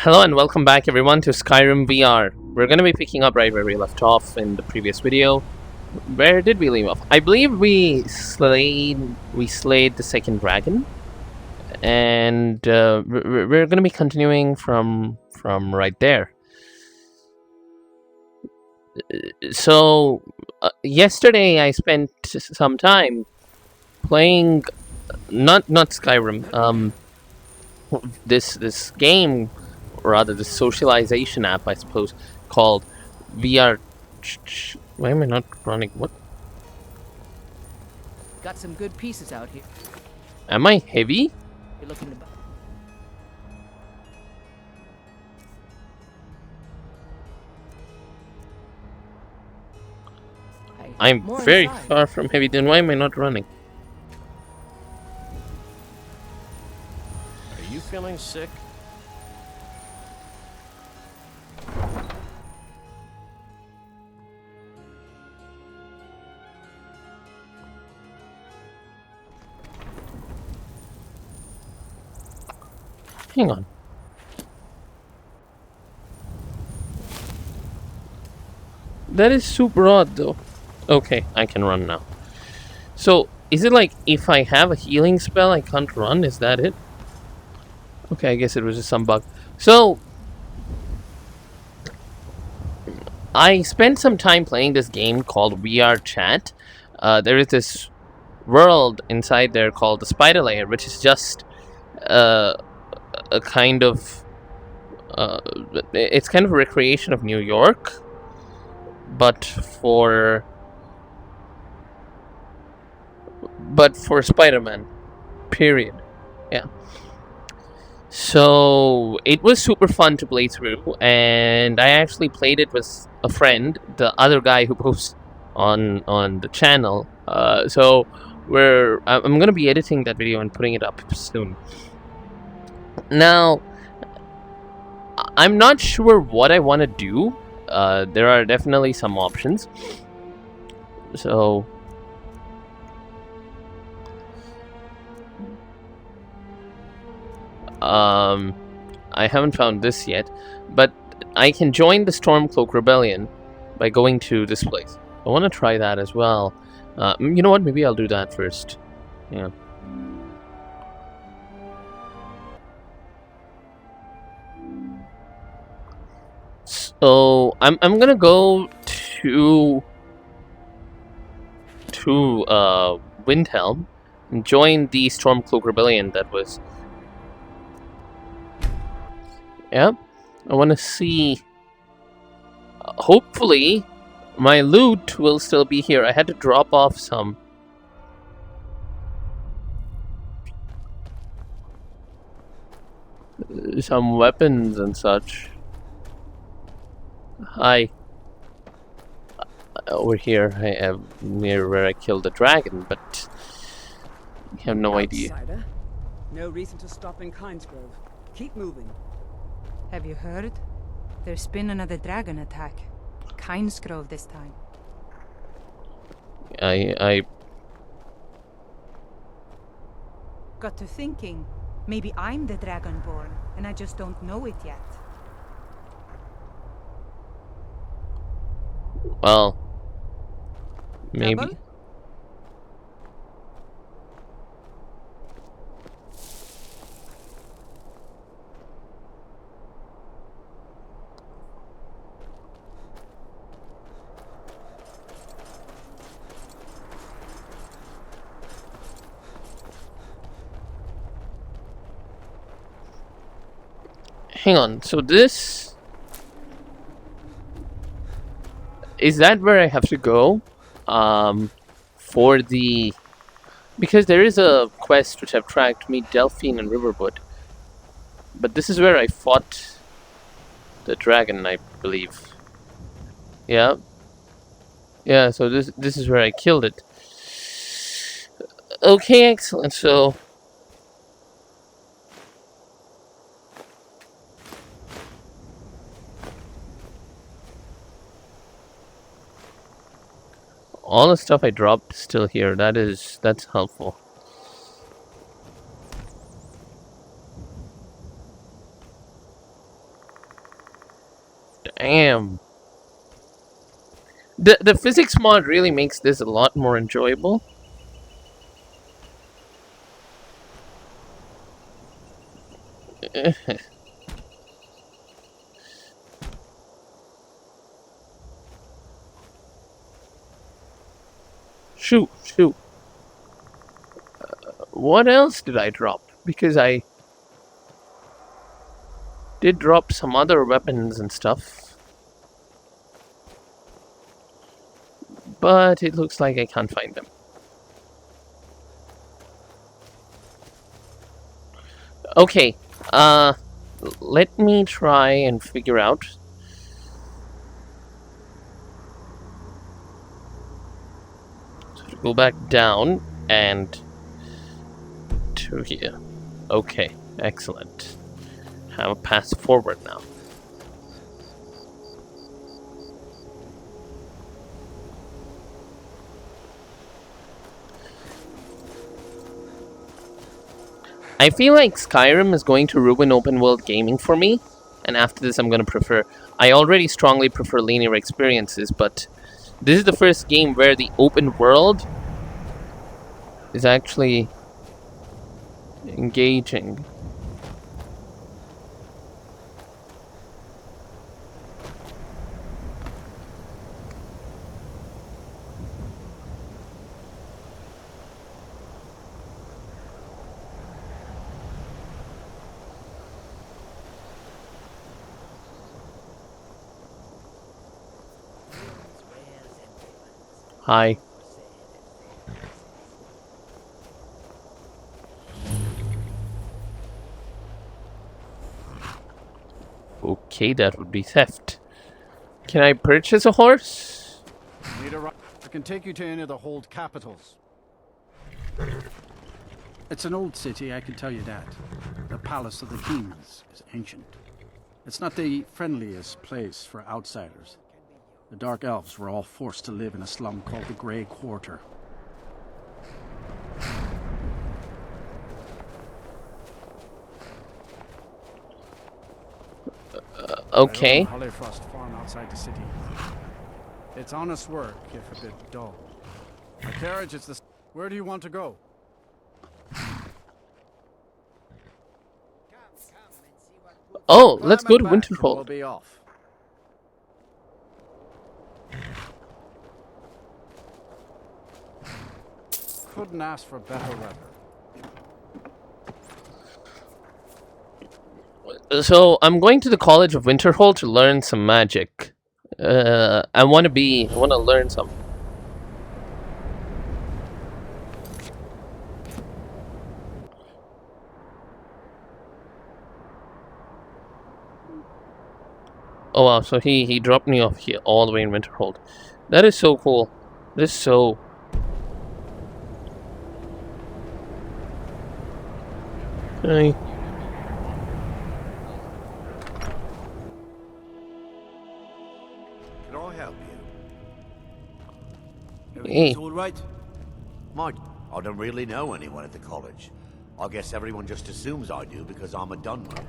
Hello and welcome back everyone to Skyrim VR. We're going to be picking up right where we left off in the previous video. Where did we leave off? I believe we slayed the second dragon, and we're going to be continuing from right there. So yesterday I spent some time playing not Skyrim, this game, or rather the socialization app, I suppose, called VR. Why am I not running? What? Got some good pieces out here. Am I heavy? You're looking to. I'm very far from heavy. Then why am I not running? Are you feeling sick? Hang on. That is super odd though. Okay, I can run now. So, is it like if I have a healing spell I can't run? Is that it? Okay, I guess it was just some bug. So, I spent some time playing this game called VR Chat. There is this world inside there called the Spider Layer, which is just a kind of it's kind of a recreation of New York, but for Spider-Man. Period. Yeah. So it was super fun to play through, and I actually played it with a friend, the other guy who posts on the channel. So I'm gonna be editing that video and putting it up soon. Now, I'm not sure what I want to do. There are definitely some options. So, I haven't found this yet, but I can join the Stormcloak Rebellion by going to this place. I want to try that as well. You know what? Maybe I'll do that first. Yeah. So I'm gonna go to Windhelm and join the Stormcloak Rebellion. That was. Yeah, I want to see. Hopefully, my loot will still be here. I had to drop off some weapons and such. Hi. Over here, I am near where I killed the dragon, but I have no idea. No reason to stop in Kinesgrove. Keep moving. Have you heard? There's been another dragon attack. Kinesgrove this time. I got to thinking, maybe I'm the Dragonborn, and I just don't know it yet. Well, maybe. Trouble? Hang on, so this... Is that where I have to go? For the... Because there is a quest which I've tracked, meet Delphine and Riverwood. But this is where I fought the dragon, I believe. Yeah. Yeah, so this is where I killed it. Okay, excellent, so... All the stuff I dropped is still here. That's helpful. Damn. The physics mod really makes this a lot more enjoyable. Shoot. What else did I drop? Because I did drop some other weapons and stuff. But it looks like I can't find them. Okay, let me try and figure out. So to go back down and to here. Okay, excellent. Have a path forward now. I feel like Skyrim is going to ruin open world gaming for me, and after this I'm going to prefer... I already strongly prefer linear experiences, but this is the first game where the open world is actually engaging. Hi. Okay, that would be theft. Can I purchase a horse? Need a ride? I can take you to any of the hold capitals. It's an old city, I can tell you that. The Palace of the Kings is ancient. It's not the friendliest place for outsiders. The Dark Elves were all forced to live in a slum called the Grey Quarter. Okay. I own a Hollyfrost farm outside the city. It's honest work, if a bit dull. My carriage is the... Where do you want to go? Oh, let's go to Climb back and we'll Winterhold. be off. Couldn't ask for better weather. So I'm going to the College of Winterhold to learn some magic. I want to learn some. Oh wow, so he dropped me off here all the way in Winterhold. That is so cool. This is so... Hey. Can I help you? Hey. Everything's all right? Mike, I don't really know anyone at the college. I guess everyone just assumes I do because I'm a Dawnguard.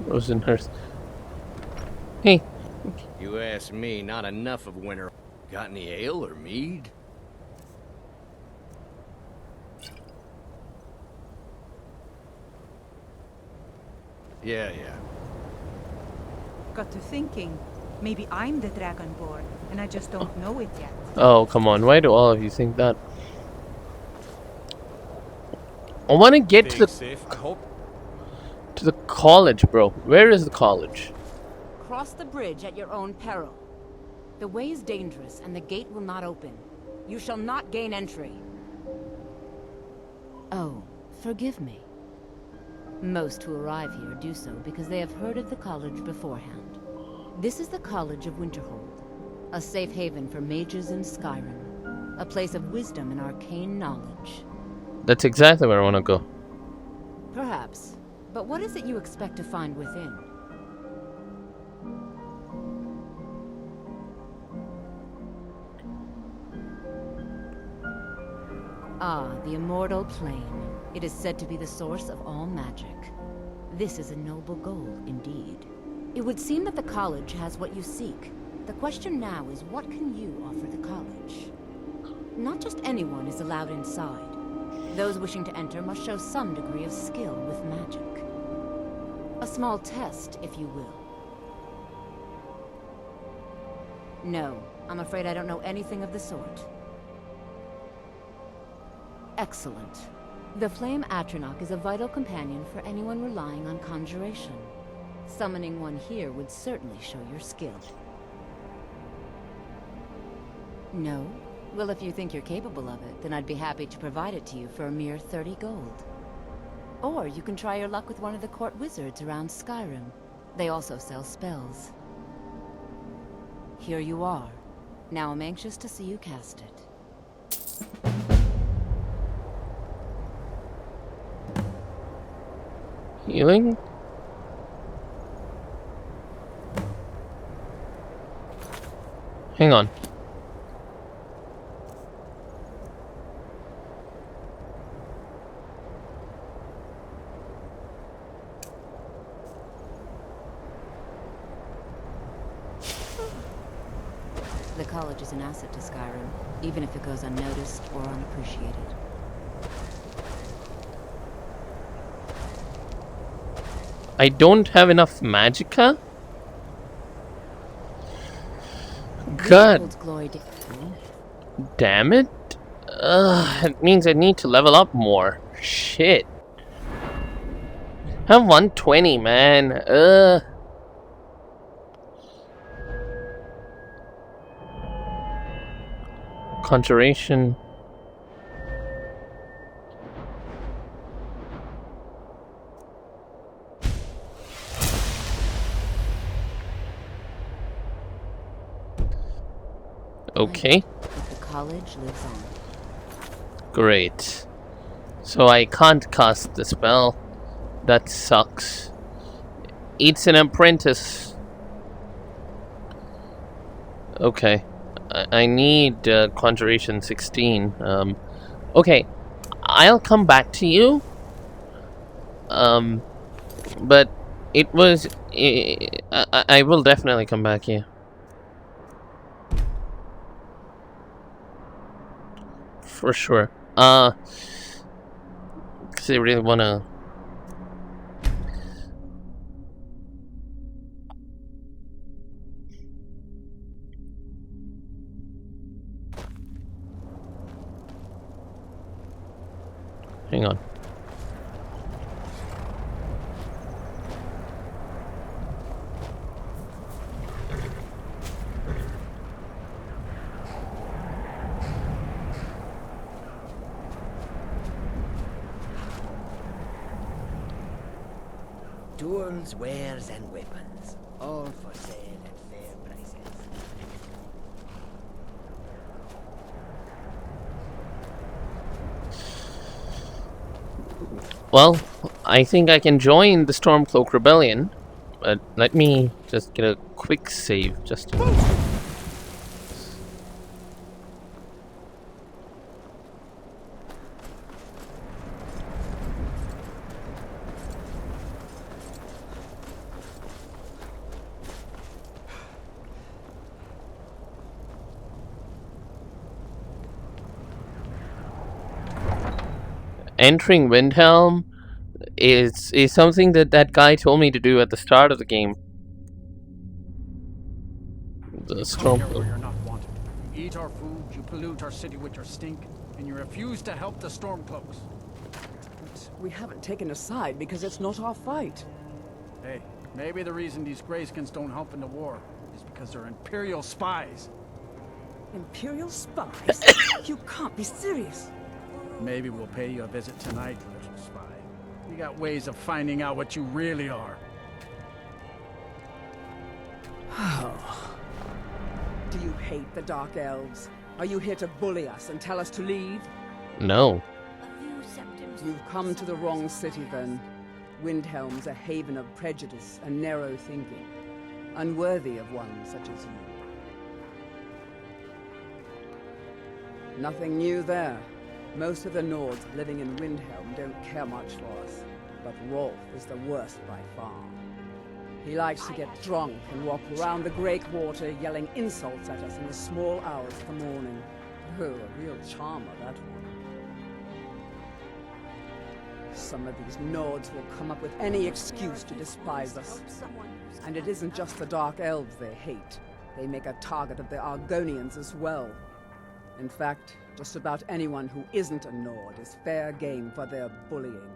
Frozen Earth. Hey. You ask me, not enough of winter. Got any ale or mead? Yeah. Got to thinking, maybe I'm the Dragonborn, and I just don't know it yet. Oh, come on. Why do all of you think that? I want to get to the college, bro. Where is the college? Cross the bridge at your own peril. The way is dangerous, and the gate will not open. You shall not gain entry. Oh, forgive me. Most who arrive here do so because they have heard of the college beforehand. This is the College of Winterhold, a safe haven for mages in Skyrim, a place of wisdom and arcane knowledge. That's exactly where I want to go. Perhaps, but what is it you expect to find within? Ah, the immortal plane. It is said to be the source of all magic. This is a noble goal, indeed. It would seem that the college has what you seek. The question now is, what can you offer the college? Not just anyone is allowed inside. Those wishing to enter must show some degree of skill with magic. A small test, if you will. No, I'm afraid I don't know anything of the sort. Excellent. The Flame Atronach is a vital companion for anyone relying on conjuration. Summoning one here would certainly show your skill. No? Well, if you think you're capable of it, then I'd be happy to provide it to you for a mere 30 gold. Or you can try your luck with one of the court wizards around Skyrim. They also sell spells. Here you are. Now I'm anxious to see you cast it. Healing? Hang on. The college is an asset to Skyrim, even if it goes unnoticed or unappreciated. I don't have enough magicka? God damn it. It means I need to level up more. Shit. I have 120, man. Conjuration. Okay. But the college lives on. Great. So I can't cast the spell. That sucks. It's an apprentice. Okay. I need Conjuration 16. Okay. I'll come back to you. But it was... I will definitely come back here. For sure. Because I really wanna... Hang on. Tools, wares, and weapons, all for sale at fair prices. Well, I think I can join the Stormcloak Rebellion, but let me just get a quick save just to... Entering Windhelm is something that guy told me to do at the start of the game. The Come here where you're not wanted. You eat our food, you pollute our city with your stink, and you refuse to help the Stormcloaks. But we haven't taken a side because it's not our fight. Hey, maybe the reason these Greyskins don't help in the war is because they're Imperial spies. Imperial spies? You can't be serious. Maybe we'll pay you a visit tonight, little spy. We got ways of finding out what you really are. Do you hate the Dark Elves? Are you here to bully us and tell us to leave? No. You've come to the wrong city, then. Windhelm's a haven of prejudice and narrow thinking, unworthy of one such as you. Nothing new there. Most of the Nords living in Windhelm don't care much for us, but Rolf is the worst by far. He likes to get drunk and walk around the Breakwater yelling insults at us in the small hours of the morning. Oh, a real charmer, that one. Some of these Nords will come up with any excuse to despise us. And it isn't just the Dark Elves they hate. They make a target of the Argonians as well. In fact, just about anyone who isn't a Nord is fair game for their bullying.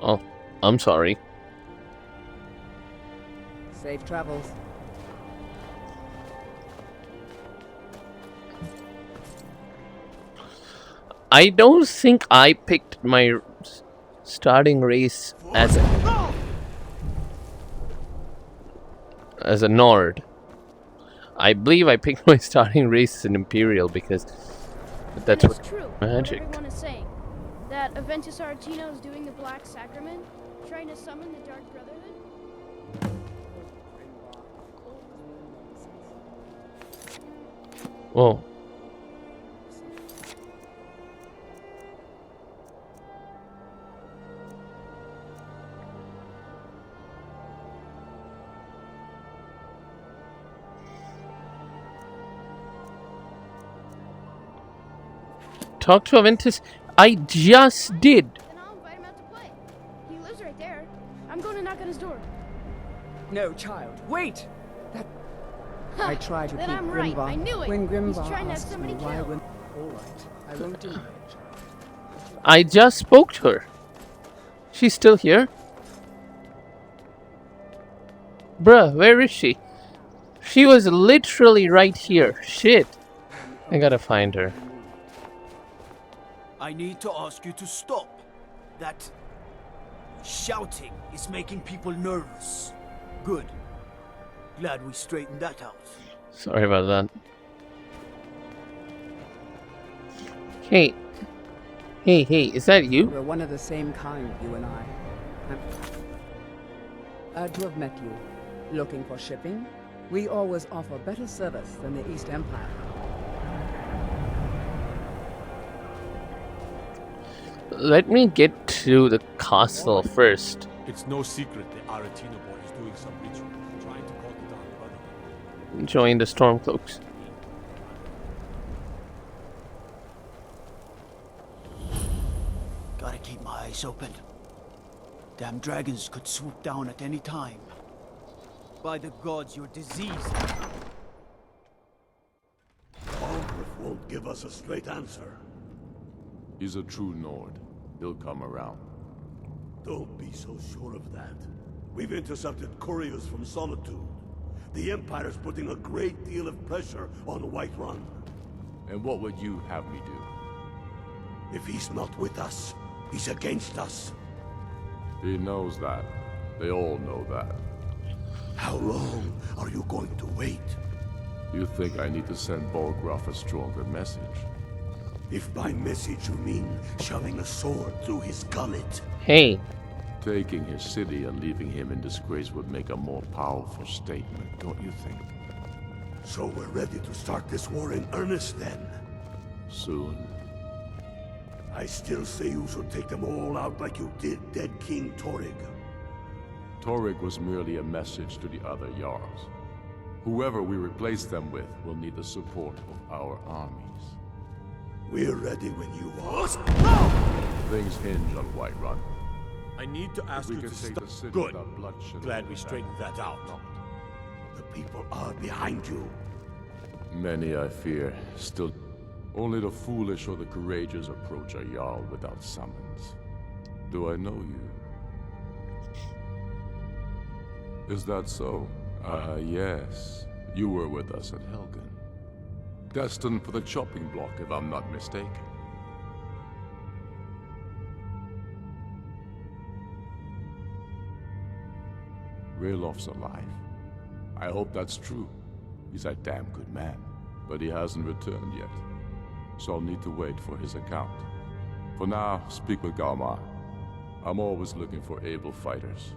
Oh, I'm sorry. Safe travels. I don't think I picked my starting race as a Nord. I believe I picked my starting race as an Imperial because that's what true. magic. What everyone is saying. That Aventus Aretino is doing the Black Sacrament, trying to summon the Dark Brotherhood. Whoa. Talk to Aventus. I just did. Then I'll invite him out to play. He lives right there. I'm going to knock on his door. No, child, wait! I try to Then keep I'm right. Grimvar. I knew it. When Grimvar He's trying to have asks somebody me why killed. when... All right, I won't deny it, child. I just spoke to her. She's still here? Bruh, where is she? She was literally right here. Shit. I gotta find her. I need to ask you to stop. That shouting is making people nervous. Good. Glad we straightened that out. Sorry about that. Hey. Hey, is that you? We're one of the same kind, you and I. I'm glad to have met you. Looking for shipping? We always offer better service than the East Empire. Let me get to the castle first. It's no secret the Aretino boy is doing some ritual, trying to call the Dark Brotherhood. Join the Stormcloaks. Gotta keep my eyes open. Damn dragons could swoop down at any time. By the gods, you're diseased. Algrith won't give us a straight answer. He's a true Nord. He'll come around. Don't be so sure of that. We've intercepted couriers from Solitude. The Empire's putting a great deal of pressure on Whiterun. And what would you have me do? If he's not with us, he's against us. He knows that. They all know that. How long are you going to wait? You think I need to send Bolgraf a stronger message? If by message you mean shoving a sword through his gullet. Hey. Taking his city and leaving him in disgrace would make a more powerful statement, don't you think? So we're ready to start this war in earnest then? Soon. I still say you should take them all out like you did dead King Torrig. Torrig was merely a message to the other Jarls. Whoever we replace them with will need the support of our armies. We're ready when you are. Things hinge on Whiterun. I need to ask you to stop. Good. Bloodshed. Glad we straightened that out. The people are behind you. Many, I fear, still... Only the foolish or the courageous approach a Jarl without summons. Do I know you? Is that so? Ah, yes. You were with us at Helgen. Destined for the chopping block, if I'm not mistaken. Raylof's alive. I hope that's true. He's a damn good man. But he hasn't returned yet. So I'll need to wait for his account. For now, speak with Galmar. I'm always looking for able fighters.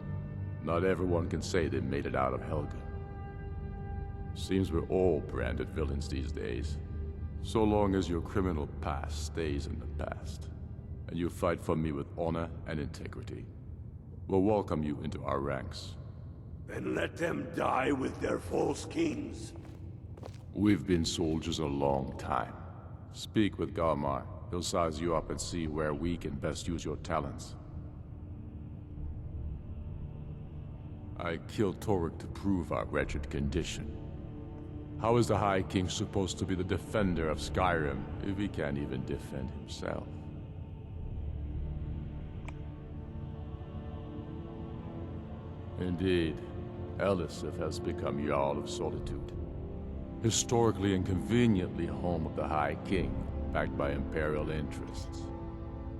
Not everyone can say they made it out of Helgen. Seems we're all branded villains these days. So long as your criminal past stays in the past, and you fight for me with honor and integrity, we'll welcome you into our ranks. Then let them die with their false kings. We've been soldiers a long time. Speak with Galmar. He'll size you up and see where we can best use your talents. I killed Torek to prove our wretched condition. How is the High King supposed to be the defender of Skyrim if he can't even defend himself? Indeed, Elisif has become Jarl of Solitude. Historically and conveniently home of the High King, backed by Imperial interests.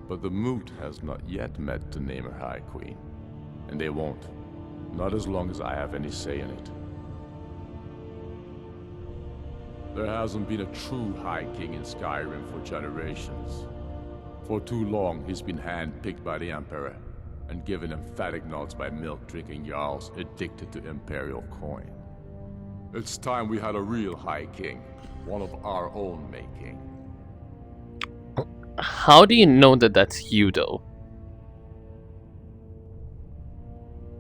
But the Moot has not yet met to name her High Queen. And they won't. Not as long as I have any say in it. There hasn't been a true High King in Skyrim for generations. For too long, he's been hand-picked by the Emperor, and given emphatic nods by milk-drinking Jarls addicted to Imperial coin. It's time we had a real High King, one of our own making. How do you know that that's you, though?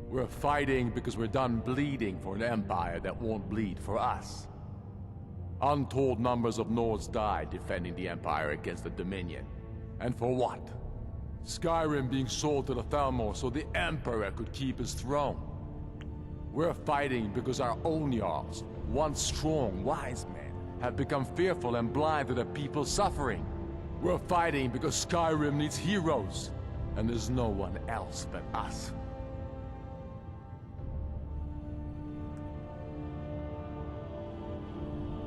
We're fighting because we're done bleeding for an empire that won't bleed for us. Untold numbers of Nords died defending the Empire against the Dominion. And for what? Skyrim being sold to the Thalmor so the Emperor could keep his throne. We're fighting because our own Jarls, once strong, wise men, have become fearful and blind to the people's suffering. We're fighting because Skyrim needs heroes, and there's no one else but us.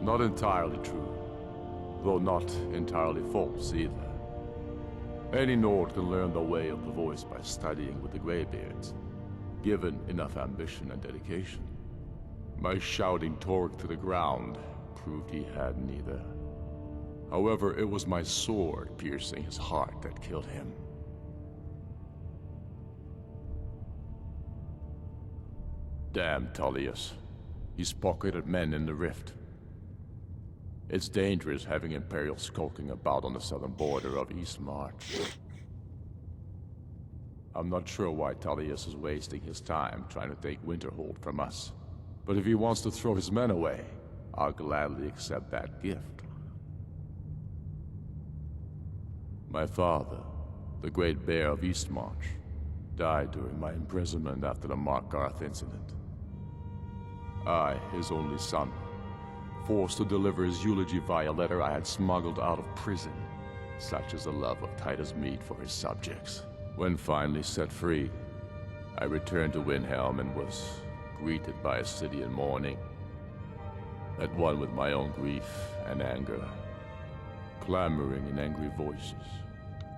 Not entirely true, though not entirely false either. Any Nord can learn the way of the voice by studying with the Greybeards, given enough ambition and dedication. My shouting Torek to the ground proved he had neither. However, it was my sword piercing his heart that killed him. Damn Tullius. He's pocketed men in the rift. It's dangerous having Imperials skulking about on the southern border of East March. I'm not sure why Tullius is wasting his time trying to take Winterhold from us. But if he wants to throw his men away, I'll gladly accept that gift. My father, the Great Bear of Eastmarch, died during my imprisonment after the Markarth incident. I, his only son, forced to deliver his eulogy via letter I had smuggled out of prison, such is the love of Titus meat for his subjects. When finally set free, I returned to Windhelm and was greeted by a city in mourning, at one with my own grief and anger, clamoring in angry voices,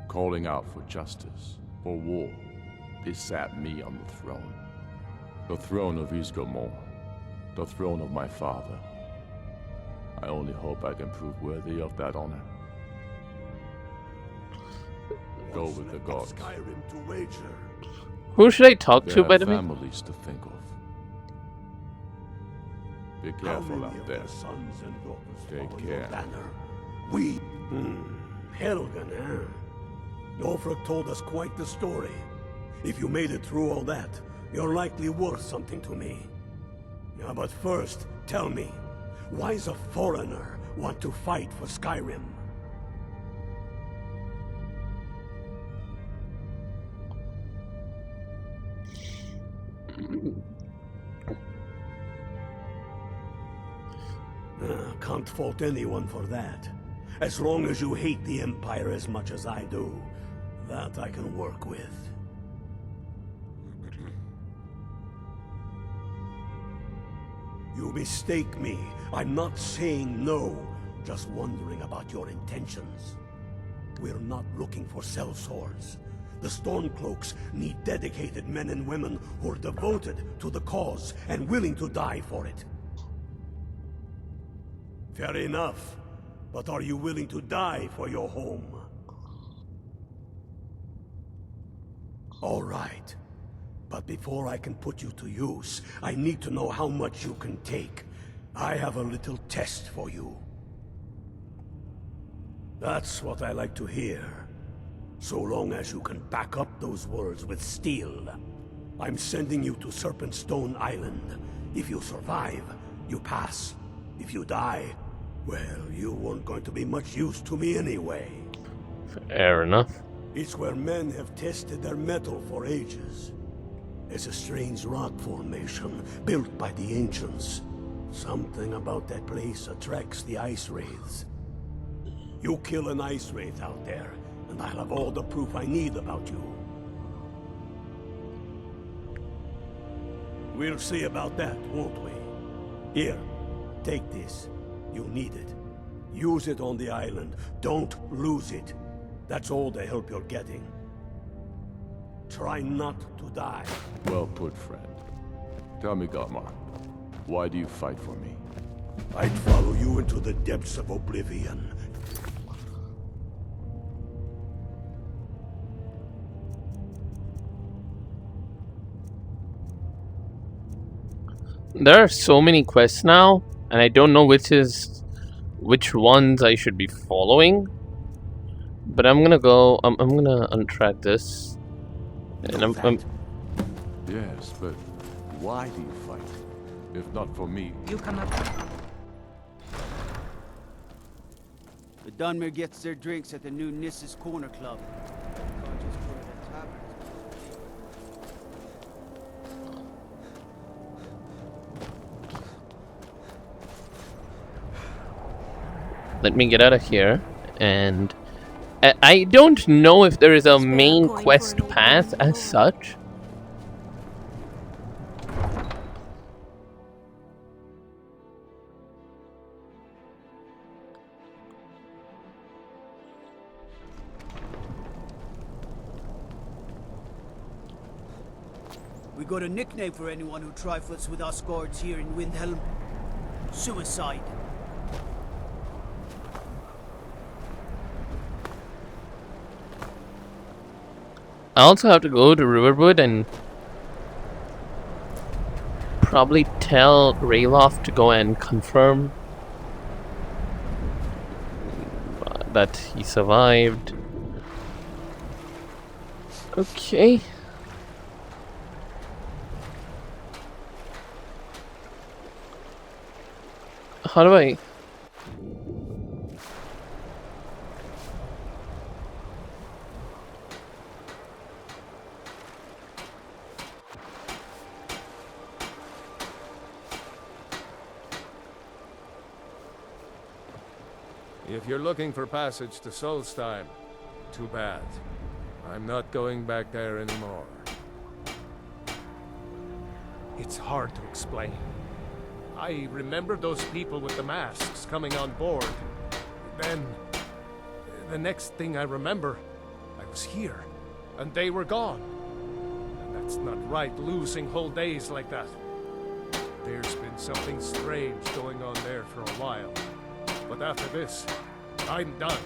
calling out for justice, for war. They sat me on the throne of Ysgramor, the throne of my father. I only hope I can prove worthy of that honor. Go with the gods. Skyrim to wager. Who should I talk to, There by are the way? families to think of. Be careful out there. Sons and daughters Take follow your care. banner. We, Helgen, huh? Ulfric told us quite the story. If you made it through all that, you're likely worth something to me. Now, but first, tell me, why does a foreigner want to fight for Skyrim? Can't fault anyone for that. As long as you hate the Empire as much as I do, that I can work with. You mistake me. I'm not saying no, just wondering about your intentions. We're not looking for sellswords. The Stormcloaks need dedicated men and women who are devoted to the cause and willing to die for it. Fair enough, but are you willing to die for your home? All right. But before I can put you to use, I need to know how much you can take. I have a little test for you. That's what I like to hear. So long as you can back up those words with steel. I'm sending you to Serpentstone Island. If you survive, you pass. If you die, well, you weren't going to be much use to me anyway. Fair enough. It's where men have tested their metal for ages. It's a strange rock formation built by the ancients. Something about that place attracts the ice wraiths. You kill an ice wraith out there, and I'll have all the proof I need about you. We'll see about that, won't we? Here, take this. You need it. Use it on the island. Don't lose it. That's all the help you're getting. Try not to die. Well put, friend. Tell me, Galmar, why do you fight for me? I'd follow you into the depths of oblivion. There are so many quests now, and I don't know which ones I should be following. But I'm gonna go. I'm gonna untrack this, and I'm Yes, but why do you fight? If not for me. You come up. The Dunmer gets their drinks at the new Nissa's Corner Club. Can't just go to the tavern. let me get out of here. And I don't know if there is a main quest path as such. We got a nickname for anyone who trifles with us guards here in Windhelm. Suicide. I also have to go to Riverwood and probably tell Rayloff to go and confirm that he survived. Okay. How do I... If you're looking for passage to Solstheim, too bad. I'm not going back there anymore. It's hard to explain. I remember those people with the masks coming on board. Then, the next thing I remember, I was here, and they were gone. And that's not right, losing whole days like that. There's been something strange going on there for a while. But after this, I'm done.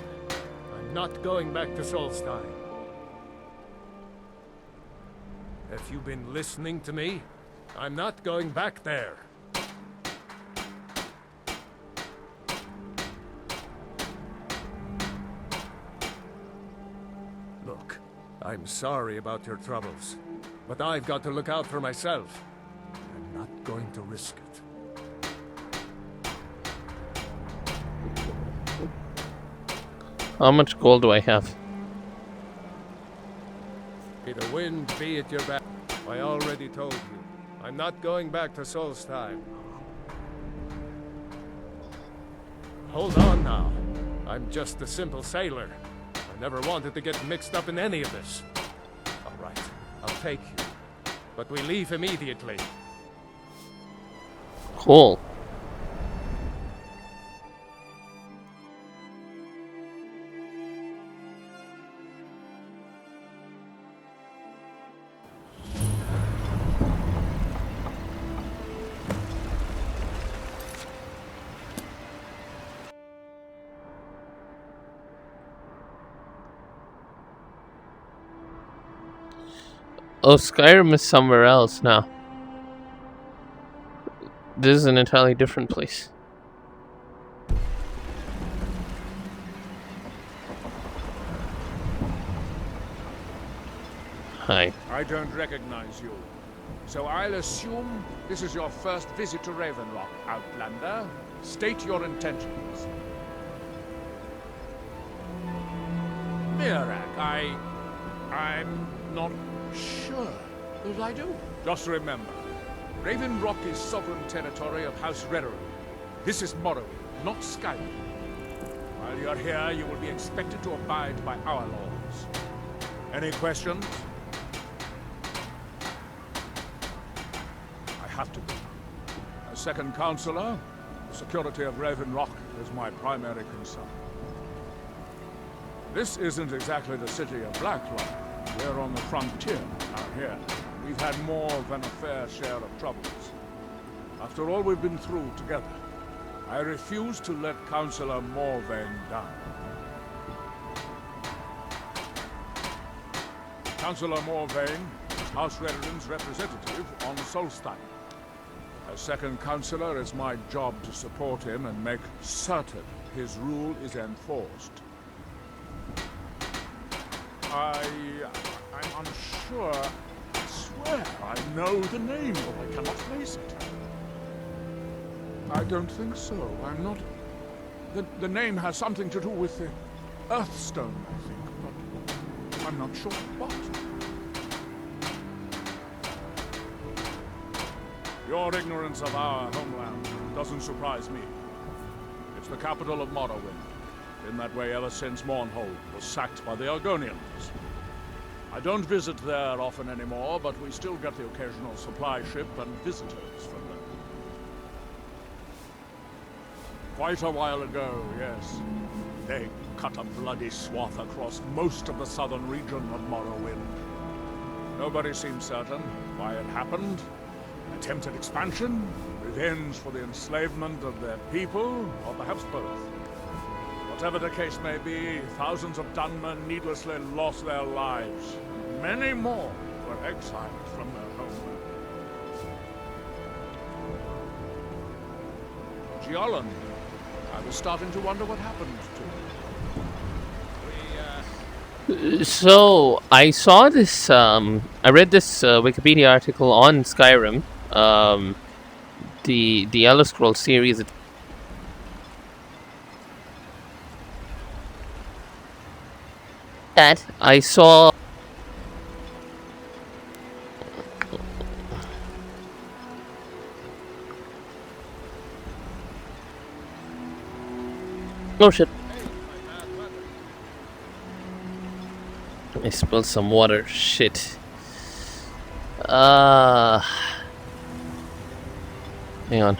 I'm not going back to Solstheim. Have you been listening to me? I'm not going back there. Look, I'm sorry about your troubles, but I've got to look out for myself. I'm not going to risk it. How much gold do I have? May the wind be at your back. I already told you. I'm not going back to Solstheim. Hold on now. I'm just a simple sailor. I never wanted to get mixed up in any of this. All right, I'll take you. But we leave immediately. Cool. Oh, Skyrim is somewhere else now. This is an entirely different place. Hi. I don't recognize you. So I'll assume this is your first visit to Ravenlock, Outlander. State your intentions. Mirak, I'm not sure that I do. Just remember, Ravenlock is sovereign territory of House Rederer. This is Morrowind, not Skyrim. While you're here, you will be expected to abide by our laws. Any questions? I have to be. As second counselor, the security of Ravenlock is my primary concern. This isn't exactly the city of Blacklock. We're on the frontier out here. We've had more than a fair share of troubles. After all we've been through together, I refuse to let Councillor Morvain down. Councillor Morvain is House Rederer's representative on Solstein. As second councillor, it's my job to support him and make certain his rule is enforced. I'm unsure. I swear I know the name, but I cannot place it. I don't think so. I'm not... The name has something to do with the Earthstone, I think, but I'm not sure what. Your ignorance of our homeland doesn't surprise me. It's the capital of Morrowind. Been that way ever since Mournhold was sacked by the Argonians. I don't visit there often anymore, but we still get the occasional supply ship and visitors from there. Quite a while ago, yes. They cut a bloody swath across most of the southern region of Morrowind. Nobody seems certain why it happened. Attempted expansion, revenge for the enslavement of their people, or perhaps both. Whatever the case may be, thousands of Dunmen needlessly lost their lives. Many more were exiled from their homeland. Giolan, I was starting to wonder what happened to him. So I saw this. I read this Wikipedia article on Skyrim, the Elder Scrolls series. That I saw. Oh shit. I spilled some water. Shit. Hang on.